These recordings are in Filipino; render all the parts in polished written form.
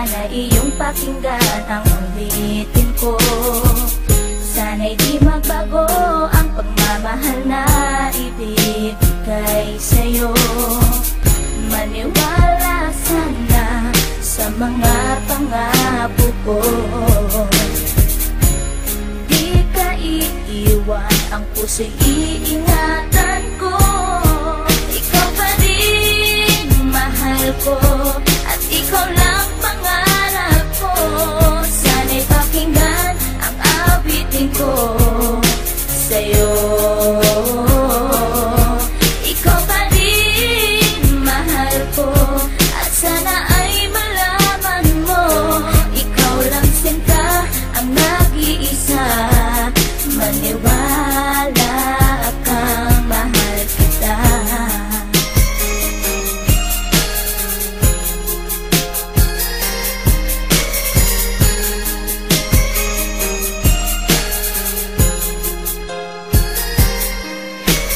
Sana iyong pakinggan ang ulitin ko. Sana'y di magbago ang pagmamahal na ibibigay sa'yo. Maniwala sana sa mga pangako ko. Di ka iiwan, ang puso'y iingatan ko. Ikaw pa rin mahal ko, at ikaw lang pangarap ko. Sana'y pakinggan ang awitin ko sa'yo. Ikaw pa rin mahal ko, at sana ay malaman mo, ikaw lang sinta ang nag-iisa. Maniwala kang mahal kita.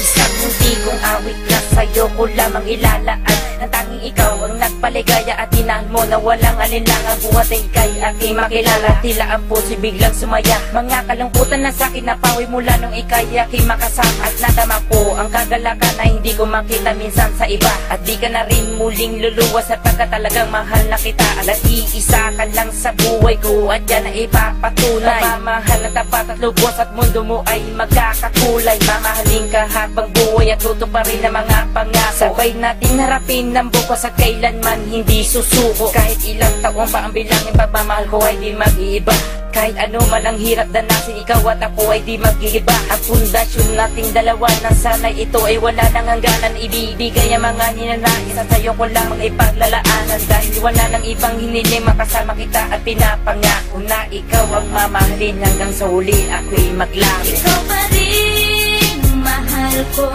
Isang munti kong awit na sa'yo ko lamang ilalaan. Nang tanging ikaw ang nagpaligaya at tinahan mo na walang alinlangan. Buhat ay ika'y aking makilala, tila ang puso'y biglang sumaya. Mga kalungkutan na sa'kin napawi mula nung ika'y aking makasama. At nadama ko ang kagalakan na hindi ko makita minsan sa iba. At di ka na rin muling luluwas at pagka talagang mahal na kita. At iisa ka lang sa buhay ko, at yan na ipapatunay. Mamahal na tapat at lubos at mundo mo ay magkakakulay. Mamahalin ka habang buhay at tutuparin ang mga pangako. Sabay natin harapin ng bukas at kailanman hindi susuko. Kahit ilang taon pa ang bilangin, pagmamahal ko ay di mag-iiba. Kahit ano man ang hirap danasin, ikaw at ako ay di mag-iiba. Ang pundasyon nating dalawa na sana'y ito ay wala nang hangganan. Ibibigay ang mga ninanais at sa'yo ko lamang ipaglalaanan. Dahil wala nang ibang hiniling, makasama kita at pinapangako na ikaw ang mamahalin hanggang sa huli ako'y maglapit. Ikaw pa rin mahal ko,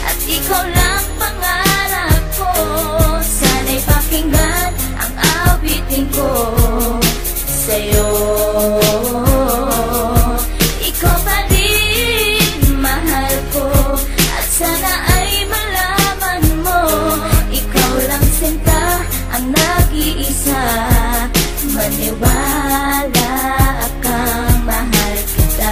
at ikaw lang pangarap ko. Sana'y pakinggan ang awitin ko sa'yo. Ikaw pa rin mahal ko, at sana ay malaman mo, ikaw lang sinta ang nag-iisa. Maniwala kang mahal kita.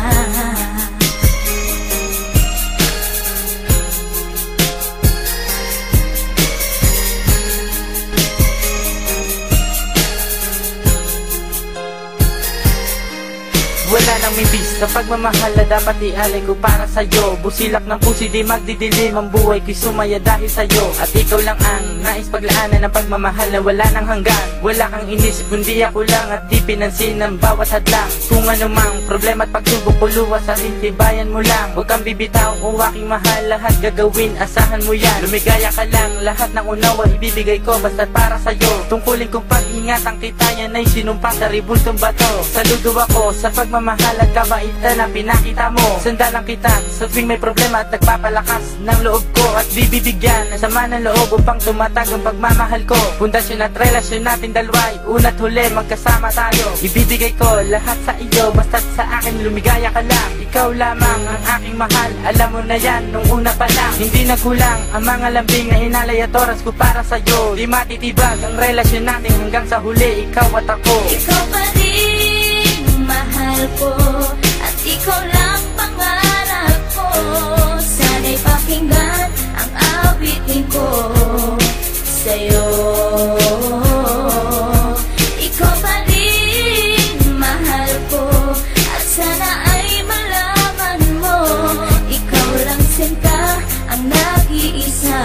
Wala nang mibis sa pagmamahal na dapat ialay ko para sa'yo. Busilak ng puso di magdidilim, ang buhay ko'y sumaya dahil sa'yo. At ikaw lang ang nais paglaanan ng pagmamahal na wala nang hanggan. Wala kang inisip kundi ako lang, at di pinansin ang bawat hadlang. Kung anumang problema at pagsubok ko luwas, sa tibayan mo lang. Huwag kang bibitaw o aking mahal, lahat gagawin, asahan mo yan. Lumigaya ka lang, lahat ng unawa ibibigay ko basta't para sa'yo. Tungkulin kong pag-ingatan kita, yan ay sinumpa sa ribultong bato. Saludo ako sa pagmamahal at kabaitan na pinakita mo. Sandalang kita sa tuwing may problema at nagpapalakas ng loob ko. At bibibigyan ng sama ng loob upang tumatag ang pagmamahal ko. Pundasyon at relasyon natin dalawa'y una't huli magkasama tayo. Ibibigay ko lahat sa iyo basta't sa akin lumigaya ka lang. Ikaw lamang ang aking mahal, alam mo na yan nung una pa lang. Hindi nagkulang ang mga lambing na inalay at oras ko para sa'yo. Di matitibag ang relasyon natin hanggang sa huli, ikaw at ako. Ikaw pa rin mahal ko, at ikaw lang pangarap ko. Sana'y pakinggan ang awitin ko sa'yo. Ikaw pa rin mahal ko, at sana ay malaman mo, ikaw lang sinta ang nag-iisa.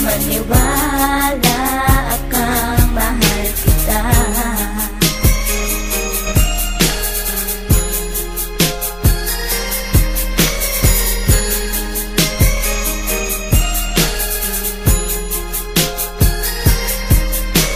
Maniwala kang mahal kita.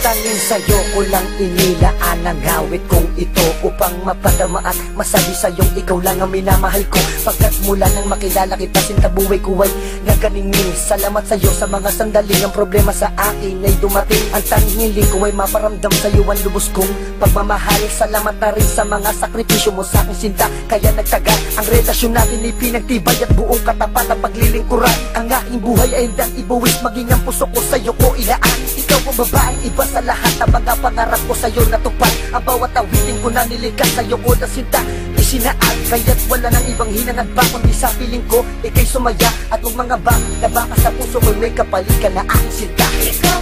Tanging sa'yo ko lang inilaan ang awit kong ito, upang mapadama at masabi sa'yong ikaw lang ang minamahal ko. Pagkat mula nang makilala kita, sinta buhay ko ay naganingning. Salamat sa'yo sa mga sandaling ang problema sa akin ay dumating. Ang tanging hiling ko ay maparamdam sa'yo ang lubos kong pagmamahal. Salamat na rin sa mga sakripisyo mo sa aking sinta, kaya nagtagal ang relasyon natin ay pinagtibay at buong katapat ang paglilingkuran. Ang aking buhay ay hindang ibuwis, maging ang puso ko sa'yo ko ilaan. Ikaw ang babaeng iba sa lahat ng mga pangarap ko sa'yo natupad. Ang bawat awitin ko na nilikas sa'yo ko na sinta isinaad, kaya't wala nang ibang hinangad pa kundi sa piling ko, ika'y sumaya at huwag mga ba na baka sa puso ko'y may kapalit ka na aking sinta.